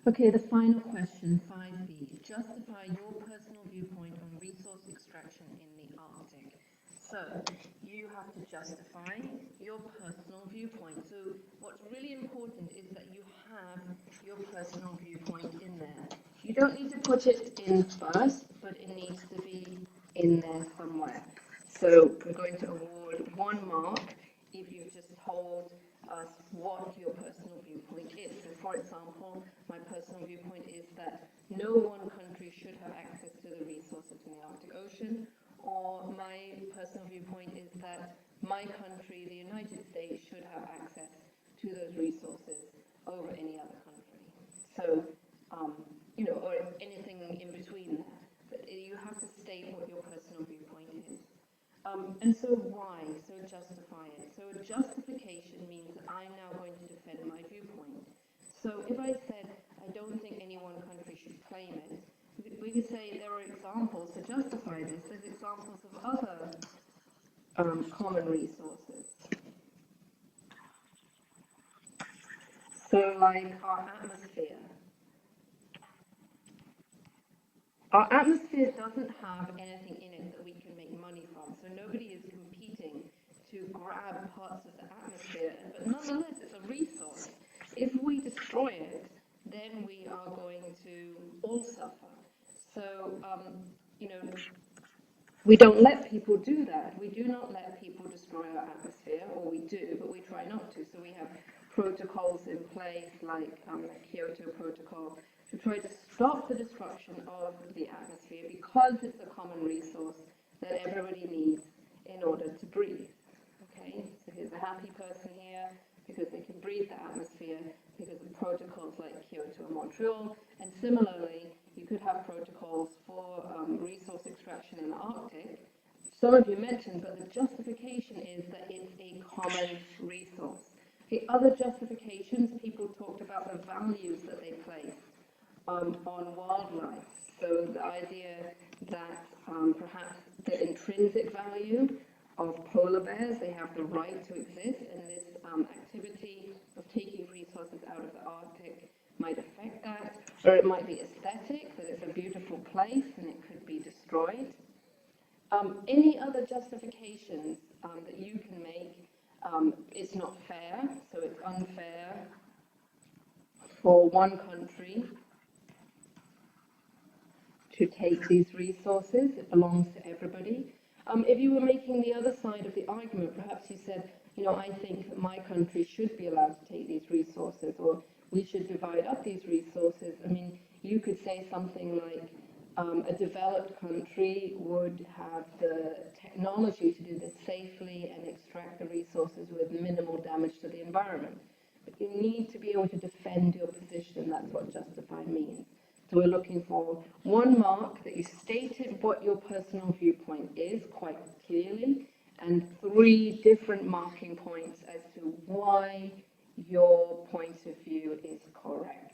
Okay, the final question, 5B. Justify your personal viewpoint on resource extraction in the Arctic. So, you have to justify your personal viewpoint. So, what's really important is that you have your personal viewpoint in there. You don't need to put it in first, but it needs to be in there somewhere. So, we're going to award 1 mark if you've just told us what your personal viewpoint is. So, for example, my personal viewpoint is that no one country should have access to the resources in the Arctic Ocean, or my personal viewpoint is that my country, the United States, should have access to those resources over any other country. So, or anything in between there. But you have to state what your personal viewpoint is. And so why? So justify it. So a justification means that I'm now going to defend my viewpoint. So if I said, I don't think any one country should claim it, we could say there are examples to justify this. There's examples of other common resources. So like our atmosphere. Our atmosphere doesn't have anything in it that we can make money from, so nobody is competing to grab parts of the atmosphere, but nonetheless, it's a resource. If we destroy it, then we are going to all suffer. So, we don't let people do that. We do not let people destroy our atmosphere, or we do, but we try not to. So we have protocols in place like the Kyoto Protocol to try to stop the destruction of the atmosphere because it's a common resource that everybody needs in order to breathe. Okay, so here's a happy person here because they can breathe the atmosphere because of protocols like Kyoto and Montreal, and similarly, you could have protocols for resource extraction in the Arctic. Some of you mentioned, but the justification is that it's a common resource. The other justifications, people talked about the values that they place on wildlife. So the idea that perhaps the intrinsic value of polar bears, they have the right to exist, and this activity of taking resources out of the Arctic might affect that, or it might be aesthetic, that it's a beautiful place and it could be destroyed. Any other justifications that you can make, it's not fair, so it's unfair for one country to take these resources. It belongs to everybody. If you were making the other side of the argument, perhaps you said, I think that my country should be allowed to take these resources, or we should divide up these resources. I mean, you could say something like, a developed country would have the technology to do this safely and extract the resources with minimal damage to the environment. But you need to be able to defend your position. That's what justify means. So we're looking for 1 mark that you stated what your personal viewpoint is quite clearly, and 3 different marking points as to why your point of view is correct.